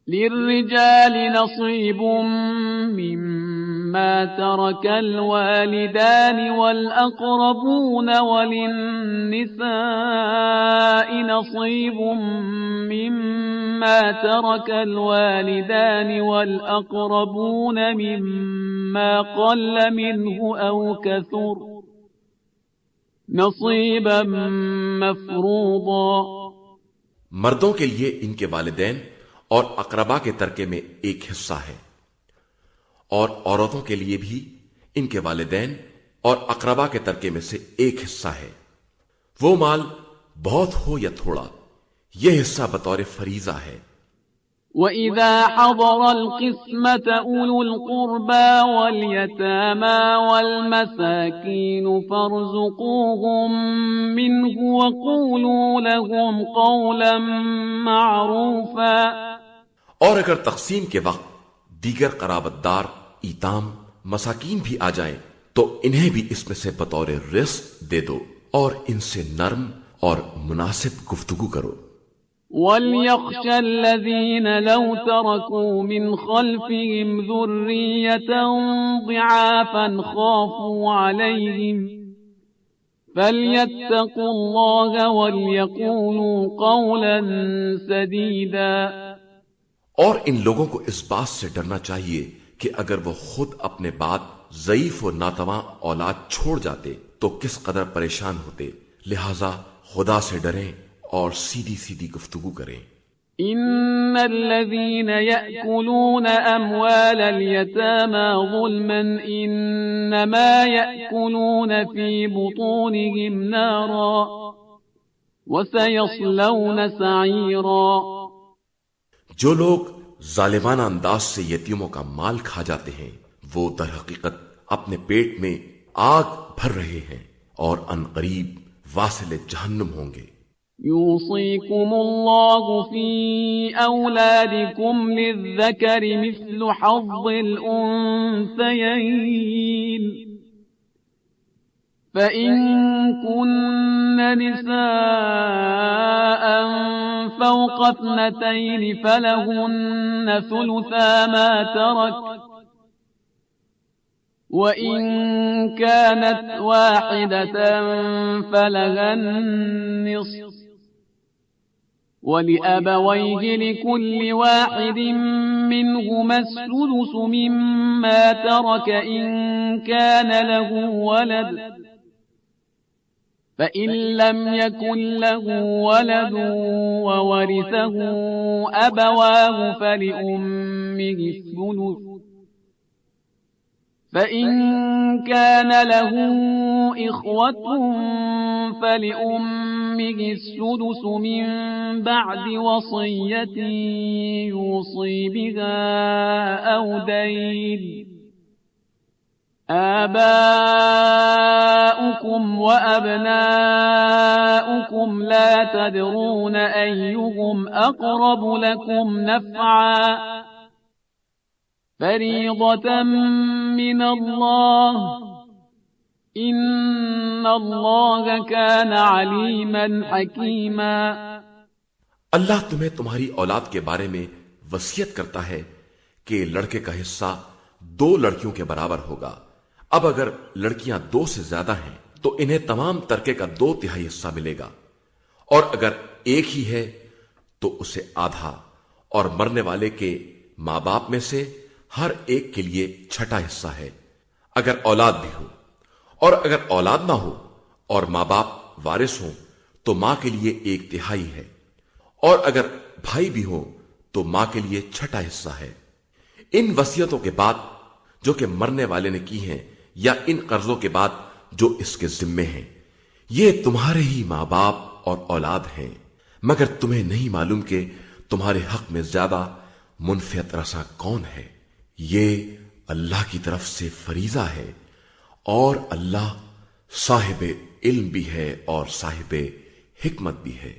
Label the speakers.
Speaker 1: للرجال نصيب مما ترك الوالدان والأقربون وللنساء نصيب مما ترك الوالدان والأقربون مما قل منه أو كثر نصيبا مفروضا۔
Speaker 2: مردوں کے لیے ان کے والدین اور اقربا کے ترکے میں ایک حصہ ہے، اور عورتوں کے لیے بھی ان کے والدین اور اقربا کے ترکے میں سے ایک حصہ ہے، وہ مال بہت ہو یا تھوڑا، یہ حصہ بطور فریضہ ہے۔
Speaker 1: وَإِذَا حَضَرَ الْقِسْمَةَ أُولُو الْقُرْبَى وَالْيَتَامَى وَالْمَسَاكِينُ فَارْزُقُوهُم مِّنْهُ وَقُولُوا لَهُمْ قَوْلًا مَّعْرُوفًا۔
Speaker 2: اور اگر تقسیم کے وقت دیگر قرابت دار ایتام مساکین بھی آ جائیں تو انہیں بھی اس میں سے بطور رزق دے دو اور ان سے نرم اور مناسب گفتگو کرو۔
Speaker 1: وَلْيَخْشَ الَّذِينَ لَوْ تَرَكُوا مِنْ خَلْفِهِمْ ذُرِّيَّةً ضِعَافًا خَافُوا عَلَيْهِمْ فَلْيَتَّقُوا اللَّهَ وَلْيَقُولُوا قَوْلًا سَدِيدًا۔
Speaker 2: اور ان لوگوں کو اس بات سے ڈرنا چاہیے کہ اگر وہ خود اپنے بعد ضعیف و ناتواں اولاد چھوڑ جاتے تو کس قدر پریشان ہوتے، لہذا خدا سے ڈریں اور سیدھی سیدھی گفتگو کریں۔
Speaker 1: ان الذين يأكلون اموال اليتامى ظلما انما يأكلون في بطونهم نارا وسيصلون سعيرا۔
Speaker 2: جو لوگ ظالمانہ انداز سے یتیموں کا مال کھا جاتے ہیں وہ در حقیقت اپنے پیٹ میں آگ بھر رہے ہیں اور ان قریب واصل جہنم ہوں گے۔
Speaker 1: يوصيكم الله في أولادكم للذكر مثل حظ الأنثيين فإن كن نساء فوق 2 فلهن ثلثا ما ترك وَإِن كَانَتْ وَاحِدَةً فَلَهَا النِّصْفُ وَلِأَبَوَيْهِ لِكُلِّ وَاحِدٍ مِّنْهُمَا السُّدُسُ مِمَّا تَرَكَ إِن كَانَ لَهُ وَلَدٌ فَإِن لَّمْ يَكُن لَّهُ وَلَدٌ وَوَرِثَهُ أَبَوَاهُ فَلِأُمِّهِ الثُّلُثُ فَإِن كَانَ لَهُ إِخْوَةٌ فَلِأُمِّهِ السُّدُسُ مِن بَعْدِ وَصِيَّةٍ يُوصِي بِهَا أَوْ دَيْنٍ آباؤكم وأبناؤكم لا تدرون أيهم أقرب لكم نفعا فريضة من الله إن الله كان عليما حكيما۔
Speaker 2: اللہ تمہیں تمہاری اولاد کے بارے میں وصیت کرتا ہے کہ لڑکے کا حصہ 2 لڑکیوں کے برابر ہوگا۔ اب اگر لڑکیاں 2 سے زیادہ ہیں تو انہیں تمام ترکے کا 2/3 حصہ ملے گا، اور اگر ایک ہی ہے تو اسے آدھا، اور مرنے والے کے ماں باپ میں سے ہر ایک کے لیے 6واں حصہ ہے اگر اولاد بھی ہو، اور اگر اولاد نہ ہو اور ماں باپ وارث ہوں تو ماں کے لیے 1/3 ہے، اور اگر بھائی بھی ہوں تو ماں کے لیے 6واں حصہ ہے۔ ان وصیتوں کے بعد جو کہ مرنے والے نے کی ہیں یا ان قرضوں کے بعد جو اس کے ذمے ہیں، یہ تمہارے ہی ماں باپ اور اولاد ہیں، مگر تمہیں نہیں معلوم کہ تمہارے حق میں زیادہ منفعت رساں کون ہے۔ یہ اللہ کی طرف سے فریضہ ہے، اور اللہ صاحب علم بھی ہے اور صاحب حکمت بھی ہے۔